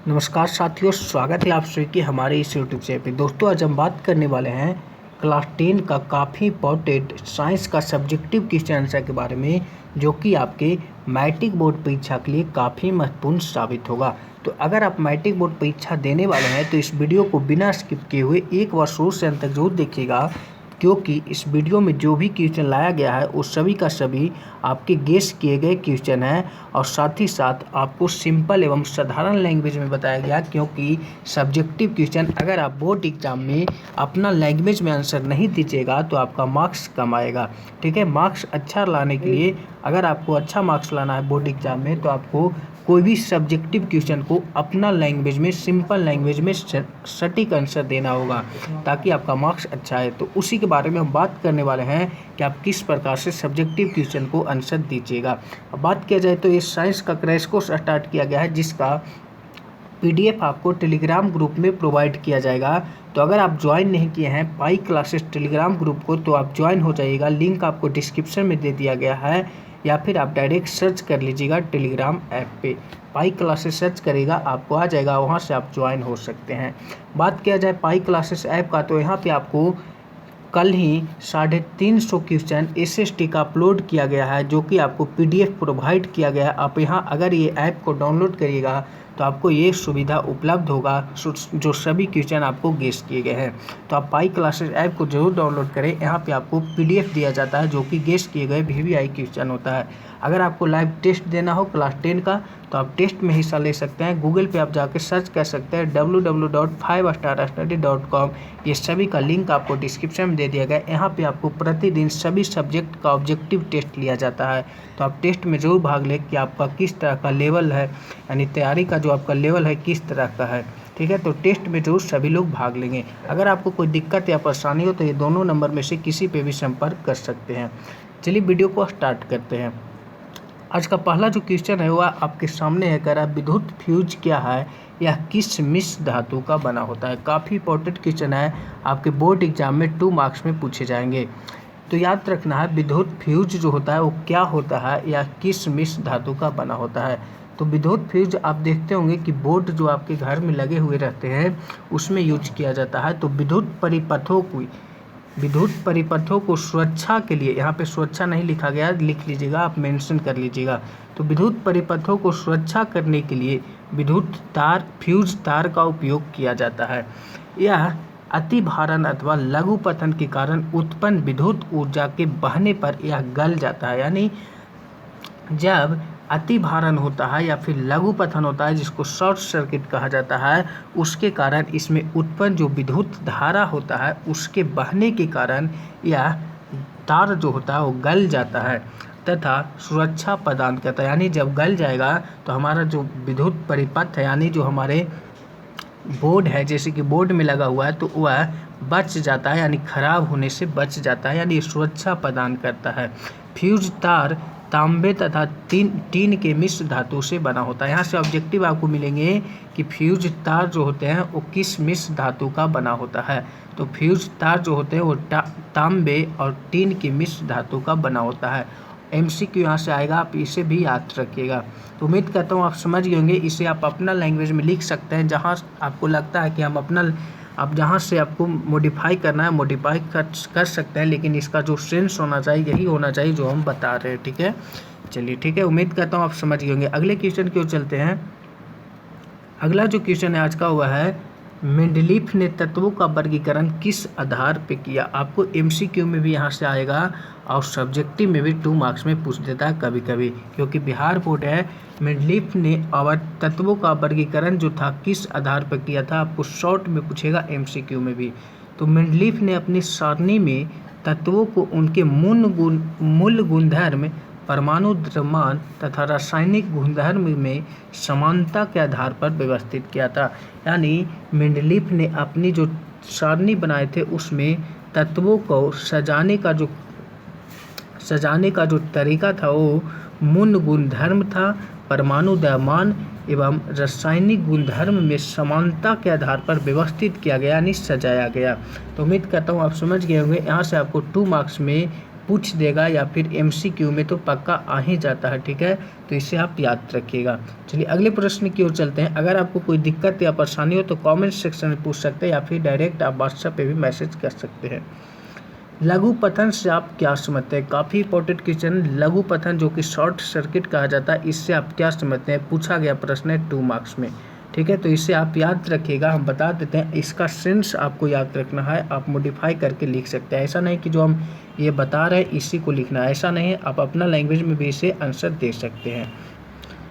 नमस्कार साथियों, स्वागत है आप सभी की हमारे इस यूट्यूब चैनल पे। दोस्तों, आज हम बात करने वाले हैं क्लास 10 का काफ़ी इंपॉर्टेंट साइंस का सब्जेक्टिव क्वेश्चन आंसर के बारे में, जो कि आपके मैट्रिक बोर्ड परीक्षा के लिए काफ़ी महत्वपूर्ण साबित होगा। तो अगर आप मैट्रिक बोर्ड परीक्षा देने वाले हैं तो इस वीडियो को बिना स्किप किए हुए एक बार शुरू से अंत तक जरूर देखिएगा, क्योंकि इस वीडियो में जो भी क्वेश्चन लाया गया है वो सभी का सभी आपके गेस किए गए क्वेश्चन हैं और साथ ही साथ आपको सिंपल एवं साधारण लैंग्वेज में बताया गया, क्योंकि सब्जेक्टिव क्वेश्चन अगर आप बोर्ड एग्जाम में अपना लैंग्वेज में आंसर नहीं दीजिएगा तो आपका मार्क्स कम आएगा। ठीक है, मार्क्स अच्छा लाने के लिए अगर आपको अच्छा मार्क्स लाना है बोर्ड एग्जाम में तो आपको कोई भी सब्जेक्टिव क्वेश्चन को अपना लैंग्वेज में, सिंपल लैंग्वेज में सटीक आंसर देना होगा ताकि आपका मार्क्स अच्छा है। तो उसी के बारे में हम बात करने वाले हैं कि आप किस प्रकार से सब्जेक्टिव क्वेश्चन को आंसर दीजिएगा। अब बात किया जाए तो ये साइंस का क्रैश कोर्स स्टार्ट किया गया है, जिसका PDF आपको टेलीग्राम ग्रुप में प्रोवाइड किया जाएगा। तो अगर आप ज्वाइन नहीं किए हैं पाई क्लासेस टेलीग्राम ग्रुप को तो आप ज्वाइन हो जाइएगा। लिंक आपको डिस्क्रिप्शन में दे दिया गया है, या फिर आप डायरेक्ट सर्च कर लीजिएगा टेलीग्राम ऐप पे, पाई क्लासेस सर्च करेगा आपको आ जाएगा, वहाँ से आप ज्वाइन हो सकते हैं। बात किया जाए पाई क्लासेस ऐप का तो यहाँ पे आपको कल ही 350 क्वेश्चन SST का अपलोड किया गया है, जो कि आपको PDF प्रोवाइड किया गया है। आप यहाँ अगर ये ऐप को डाउनलोड करिएगा तो आपको ये सुविधा उपलब्ध होगा जो सभी क्वेश्चन आपको गेस किए गए हैं। तो आप पाई क्लासेस ऐप को जरूर डाउनलोड करें। यहाँ पे आपको PDF दिया जाता है जो कि गेस किए गए VVI क्वेश्चन होता है। अगर आपको लाइव टेस्ट देना हो क्लास 10 का तो आप टेस्ट में हिस्सा ले सकते हैं। गूगल पे आप जाके सर्च कर सकते हैं www.5starstudy.com। ये सभी का लिंक आपको डिस्क्रिप्शन में दे दिया गया है। यहाँ पे आपको प्रतिदिन सभी सब्जेक्ट का ऑब्जेक्टिव टेस्ट लिया जाता है, तो आप टेस्ट में ज़रूर भाग लें कि आपका किस तरह का लेवल है, यानी तैयारी का जो आपका लेवल है किस तरह का है। ठीक है, तो टेस्ट में जरूर सभी लोग भाग लेंगे। अगर आपको कोई दिक्कत या परेशानी हो तो ये दोनों नंबर में से किसी पे भी संपर्क कर सकते हैं। चलिए वीडियो को स्टार्ट करते हैं। आज का पहला जो क्वेश्चन है वह आपके सामने है, कह रहा है विद्युत फ्यूज क्या है, यह किस मिश्र धातु का बना होता है। काफ़ी इंपॉर्टेंट क्वेश्चन है, आपके बोर्ड एग्जाम में 2 मार्क्स में पूछे जाएंगे। तो याद रखना है विद्युत फ्यूज जो होता है वो क्या होता है या किस मिश्र धातु का बना होता है। तो विद्युत फ्यूज आप देखते होंगे कि बोर्ड जो आपके घर में लगे हुए रहते हैं उसमें यूज किया जाता है। तो विद्युत परिपथों को सुरक्षा के लिए, यहाँ पे सुरक्षा नहीं लिखा गया, लिख लीजिएगा, आप मेंशन कर लीजिएगा। तो विद्युत परिपथों को सुरक्षा करने के लिए विद्युत तार, फ्यूज तार का उपयोग किया जाता है। यह अति भारण अथवा लघु पतन के कारण उत्पन्न विद्युत ऊर्जा के बहने पर यह गल जाता है। यानी जब अति भारण होता है या फिर लघु पतन होता है, जिसको शॉर्ट सर्किट कहा जाता है, उसके कारण इसमें उत्पन्न जो विद्युत धारा होता है उसके बहने के कारण यह तार जो होता है वो गल जाता है तथा सुरक्षा प्रदान करता है। यानी जब गल जाएगा तो हमारा जो विद्युत परिपथ है, यानी जो हमारे बोर्ड है, जैसे कि बोर्ड में लगा हुआ है, तो वह बच जाता है, यानी खराब होने से बच जाता है, यानी सुरक्षा प्रदान करता है। फ्यूज तार तांबे तथा टीन के मिश्र धातु से बना होता है। यहाँ से ऑब्जेक्टिव आपको मिलेंगे कि फ्यूज तार जो होते हैं वो किस मिश्र धातु का बना होता है। तो फ्यूज तार जो होते हैं वो तांबे और टीन की मिश्र धातु का बना होता है। MCQ यहाँ से आएगा, आप इसे भी याद रखिएगा। तो उम्मीद करता हूँ आप समझ गए होंगे। इसे आप अपना लैंग्वेज में लिख सकते हैं, जहाँ आपको लगता है कि हम अपना, आप जहाँ से आपको मॉडिफाई करना है मॉडिफाई कर सकते हैं, लेकिन इसका जो सेंस होना चाहिए यही होना चाहिए जो हम बता रहे हैं। ठीक है, चलिए ठीक है, उम्मीद करता हूँ आप समझ गए होंगे। अगले क्वेश्चन की ओर चलते हैं। अगला जो क्वेश्चन है आज का हुआ है, मेंडलीफ ने तत्वों का वर्गीकरण किस आधार पे किया। आपको MCQ में भी यहाँ से आएगा और सब्जेक्टिव में भी 2 मार्क्स में पूछ देता है कभी कभी, क्योंकि बिहार बोर्ड है। मेंडलीफ ने और तत्वों का वर्गीकरण जो था किस आधार पर किया था, आपको शॉर्ट में पूछेगा MCQ में भी। तो मेंडलीफ ने अपनी सारणी में तत्वों को उनके मूल गुणधर्म, परमाणु द्रव्यमान तथा रासायनिक गुणधर्म में समानता के आधार पर व्यवस्थित किया था। यानी मेंडलीफ ने अपनी जो सारणी बनाए थे उसमें तत्वों को सजाने का जो तरीका था वो मूल गुणधर्म था, परमाणु द्रव्यमान एवं रासायनिक गुणधर्म में समानता के आधार पर व्यवस्थित किया गया, यानी सजाया गया। तो उम्मीद करता हूँ आप समझ गए होंगे। यहाँ से आपको 2 मार्क्स में पूछ देगा या फिर MCQ में तो पक्का आ ही जाता है, ठीक है। तो इसे आप याद रखिएगा। चलिए अगले प्रश्न की ओर चलते हैं। अगर आपको कोई दिक्कत या परेशानी हो तो कमेंट सेक्शन में पूछ सकते हैं या फिर डायरेक्ट आप व्हाट्सएप पे भी मैसेज कर सकते हैं। लघु पतन से आप क्या समझते हैं? काफ़ी इंपॉर्टेंट क्वेश्चन। लघु पतन जो कि शॉर्ट सर्किट कहा जाता है, इससे आप क्या समझते हैं? पूछा गया प्रश्न है 2 मार्क्स में, ठीक है। तो इसे आप याद रखिएगा। हम बता देते हैं, इसका सेंस आपको याद रखना है। आप मॉडिफाई करके लिख सकते हैं। ऐसा नहीं कि जो हम ये बता रहे हैं इसी को लिखना है, ऐसा नहीं है। आप अपना लैंग्वेज में भी इसे आंसर दे सकते हैं।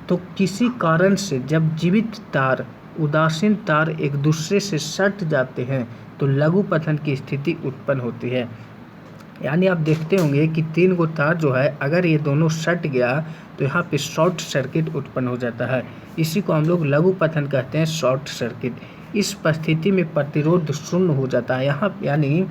तो किसी कारण से जब जीवित तार उदासीन तार एक दूसरे से सट जाते हैं तो लघु पतन की स्थिति उत्पन्न होती है। यानी आप देखते होंगे कि 3 गो तार जो है, अगर ये दोनों सट गया तो यहाँ पे शॉर्ट सर्किट उत्पन्न हो जाता है। इसी को हम लोग लघु पतन कहते हैं, शॉर्ट सर्किट। इस परिस्थिति में प्रतिरोध शून्य हो जाता है। यहाँ यानी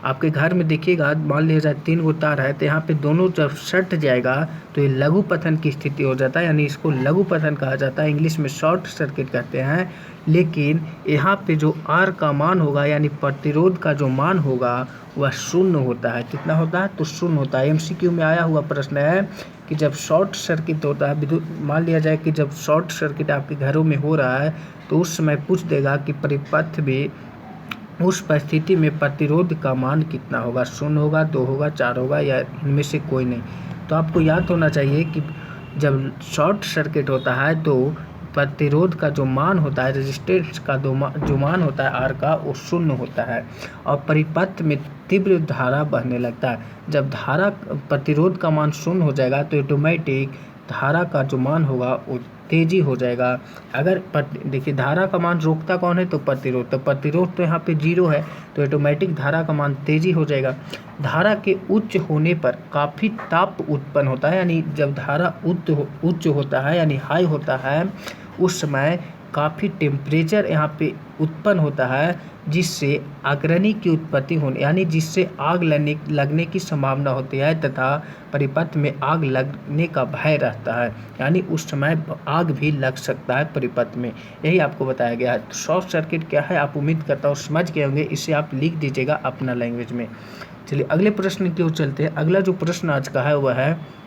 आपके घर में देखिएगा, मान लीजिए 3 गो तार है तो यहाँ पे दोनों जब सट जाएगा तो ये लघु पतन की स्थिति हो जाता है। यानी इसको लघु पतन कहा जाता है, इंग्लिश में शॉर्ट सर्किट कहते हैं। लेकिन यहाँ पे जो R का मान होगा यानी प्रतिरोध का जो मान होगा वह शून्य होता है। कितना होता है? तो शून्य होता है। MCQ में आया हुआ प्रश्न है कि जब शॉर्ट सर्किट होता है, विद्युत मान लिया जाए कि जब शॉर्ट सर्किट आपके घरों में हो रहा है तो उस समय पूछ देगा कि परिपथ में उस परिस्थिति में प्रतिरोध का मान कितना होगा? 0 होगा, 2 होगा, 4 होगा या इनमें से कोई नहीं। तो आपको याद होना चाहिए कि जब शॉर्ट सर्किट होता है तो प्रतिरोध का जो मान होता है, रेजिस्टेंस का जो मान होता है R का, वो 0 होता है और परिपथ में तीव्र धारा बहने लगता है। जब धारा प्रतिरोध का मान 0 हो जाएगा तो ऑटोमेटिक धारा का जो मान होगा वो तेजी हो जाएगा। अगर देखिए धारा का मान रोकता कौन है? तो प्रतिरोध। तो प्रतिरोध तो यहाँ पे 0 है तो ऑटोमेटिक धारा का मान तेजी हो जाएगा। धारा के उच्च होने पर काफ़ी ताप उत्पन्न होता है। यानी जब धारा उच्च होता है यानी हाई होता है, उस समय काफ़ी टेम्परेचर यहाँ पे उत्पन्न होता है, जिससे अग्नि की उत्पत्ति होने यानी जिससे आग लगने की संभावना होती है तथा परिपथ में आग लगने का भय रहता है। यानी उस समय आग भी लग सकता है परिपथ में, यही आपको बताया गया है। तो शॉर्ट सर्किट क्या है आप उम्मीद करता हूँ समझ गए होंगे। इसे आप लिख दीजिएगा अपना लैंग्वेज में। चलिए अगले प्रश्न की ओर चलते हैं। अगला जो प्रश्न आज का है वह है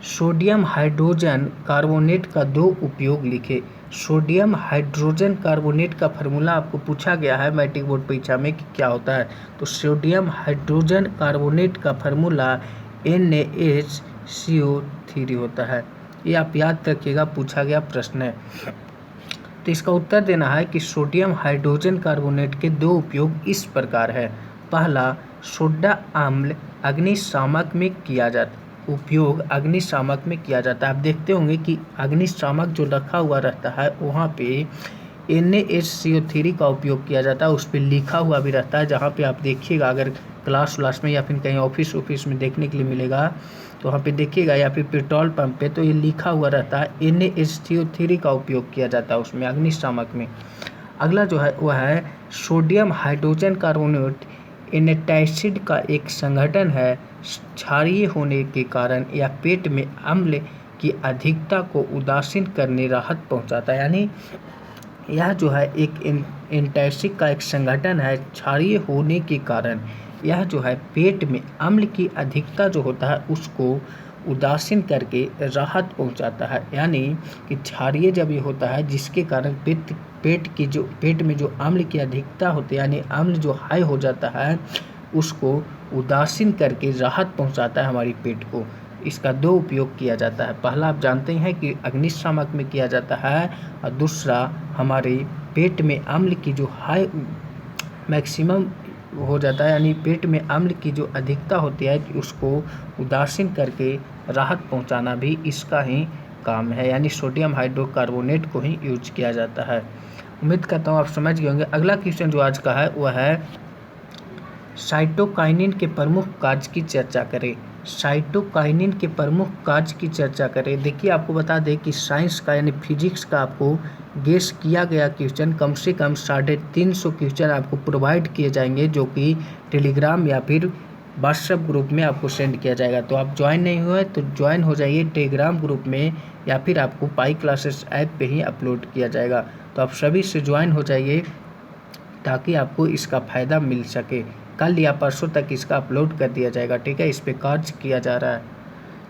सोडियम हाइड्रोजन कार्बोनेट का 2 उपयोग लिखे। सोडियम हाइड्रोजन कार्बोनेट का फार्मूला आपको पूछा गया है मैट्रिक बोर्ड परीक्षा में कि क्या होता है। तो सोडियम हाइड्रोजन कार्बोनेट का फार्मूला NaHCO3 होता है। ये आप याद रखिएगा, पूछा गया प्रश्न है। तो इसका उत्तर देना है कि सोडियम हाइड्रोजन कार्बोनेट के 2 उपयोग इस प्रकार है। पहला, सोडा अम्ल अग्निशामक में किया जाता उपयोग अग्निशामक में किया जाता है। आप देखते होंगे कि अग्निशामक जो रखा हुआ रहता है वहाँ पे NaHCO3 का उपयोग किया जाता है। उस पर लिखा हुआ भी रहता है, जहाँ पे आप देखिएगा अगर क्लास में या फिर कहीं ऑफिस में देखने के लिए मिलेगा तो वहाँ पे देखिएगा या फिर पेट्रोल पंप पे तो ये लिखा हुआ रहता है NaHCO3 का उपयोग किया जाता है उसमें अग्निशामक में। अगला जो है वह है सोडियम हाइड्रोजन कार्बोनेट एंटासिड का एक संगठन है। क्षारीय होने के कारण या पेट में अम्ल की अधिकता को उदासीन करने राहत पहुंचाता है। यानी यह जो है एक एंटासिड का एक संगठन है। क्षारीय होने के कारण यह जो है पेट में अम्ल की अधिकता जो होता है उसको उदासीन करके राहत पहुंचाता है। यानी कि क्षारीय जब ये होता है जिसके कारण पेट में जो अम्ल की अधिकता होती है यानी अम्ल जो हाई हो जाता है उसको उदासीन करके राहत पहुंचाता है हमारी पेट को। इसका 2 उपयोग किया जाता है। पहला आप जानते हैं कि अग्निशामक में किया जाता है और दूसरा हमारे पेट में अम्ल की जो हाई मैक्सिमम हो जाता है यानी पेट में अम्ल की जो अधिकता होती है उसको उदासीन करके राहत पहुंचाना भी इसका ही काम है। यानी सोडियम हाइड्रोकार्बोनेट को ही यूज किया जाता है। उम्मीद करता हूँ आप समझ गए होंगे। अगला क्वेश्चन जो आज का है वह है साइटोकाइनिन के प्रमुख कार्य की चर्चा करें। साइटोकाइनिन के प्रमुख कार्य की चर्चा करें। देखिए आपको बता दें कि साइंस का यानी फिजिक्स का आपको गेस किया गया क्वेश्चन कम से कम 350 क्वेश्चन आपको प्रोवाइड किए जाएंगे, जो कि टेलीग्राम या फिर व्हाट्सएप ग्रुप में आपको सेंड किया जाएगा। तो आप ज्वाइन नहीं हुए तो ज्वाइन हो जाइए टेलीग्राम ग्रुप में या फिर आपको पाई क्लासेस ऐप पे ही अपलोड किया जाएगा। तो आप सभी से ज्वाइन हो जाइए ताकि आपको इसका फ़ायदा मिल सके। कल या परसों तक इसका अपलोड कर दिया जाएगा, ठीक है। इस पे कार्य किया जा रहा है।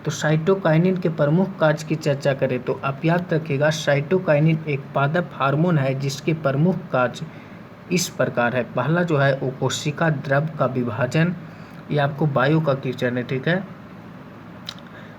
तो साइटोकाइनिन के प्रमुख कार्य की चर्चा करें तो आप याद रखिएगा, साइटोकाइनिन एक पादप हार्मोन है जिसके प्रमुख कार्य इस प्रकार है। पहला जो है वो कोशिका द्रव का विभाजन, ये आपको बायो का क्वेश्चन है, ठीक है।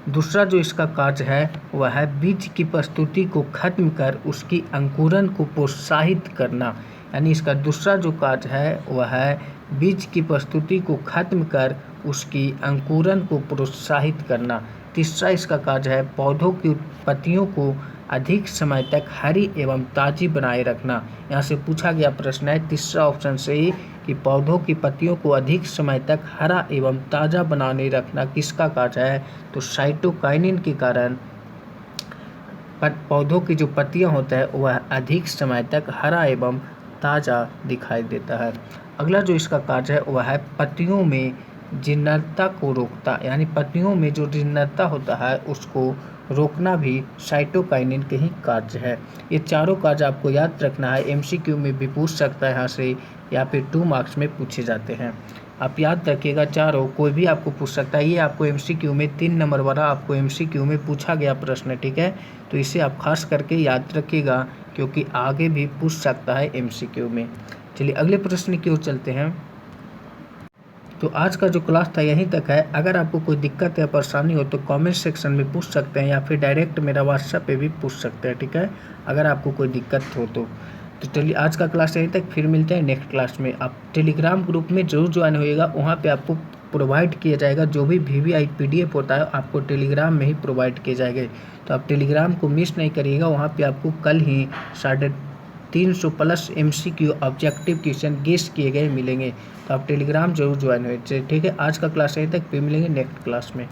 दूसरा जो इसका कार्य है वह है बीज की प्रस्तुति को खत्म कर उसकी अंकुरन को प्रोत्साहित करना, यानी इसका दूसरा जो कार्य है वह है बीज की प्रस्तुति को खत्म कर उसकी अंकुरन को प्रोत्साहित करना। तीसरा इसका कार्य है पौधों की पत्तियों को अधिक समय तक हरी एवं ताज़ी बनाए रखना। यहाँ से पूछा गया प्रश्न है तीसरा ऑप्शन से ही कि पौधों की पत्तियों को अधिक समय तक हरा एवं ताज़ा बनाने रखना किसका कार्य है, तो साइटोकाइनिन के कारण पौधों की जो पत्तियां होता है वह अधिक समय तक हरा एवं ताज़ा दिखाई देता है। अगला जो इसका कार्य है वह है पत्तियों में जीर्णता को रोकता, यानी पत्तियों में जो जीर्णता होता है उसको रोकना भी साइटोकाइनिन के ही कार्य है। ये चारों कार्य आपको याद रखना है, एमसीक्यू में भी पूछ सकता है यहाँ से, या फिर 2 मार्क्स में पूछे जाते हैं। आप याद रखिएगा, चारों कोई भी आपको पूछ सकता है। ये आपको एमसीक्यू में 3 नंबर वाला आपको एमसीक्यू में पूछा गया प्रश्न है, ठीक है। तो इसे आप खास करके याद रखिएगा क्योंकि आगे भी पूछ सकता है एमसीक्यू में। चलिए अगले प्रश्न की ओर चलते हैं। तो आज का जो क्लास था यहीं तक है। अगर आपको कोई दिक्कत या परेशानी हो तो कमेंट सेक्शन में पूछ सकते हैं या फिर डायरेक्ट मेरा व्हाट्सएप पे भी पूछ सकते हैं, ठीक है, अगर आपको कोई दिक्कत हो तो चलिए आज का क्लास यहीं तक, फिर मिलते हैं नेक्स्ट क्लास में। आप टेलीग्राम ग्रुप में जरूर ज्वाइन होइएगा, वहाँ पे आपको प्रोवाइड किया जाएगा जो भी VVI PDF होता है आपको टेलीग्राम में ही प्रोवाइड किए जाएंगे। तो आप टेलीग्राम को मिस नहीं करिएगा, वहाँ पे आपको कल ही 350 plus MCQ objective question guess किए गए मिलेंगे। तो आप टेलीग्राम जरूर ज्वाइन हुए, ठीक है। आज का क्लास यहीं तक, फिर मिलेंगे नेक्स्ट क्लास में।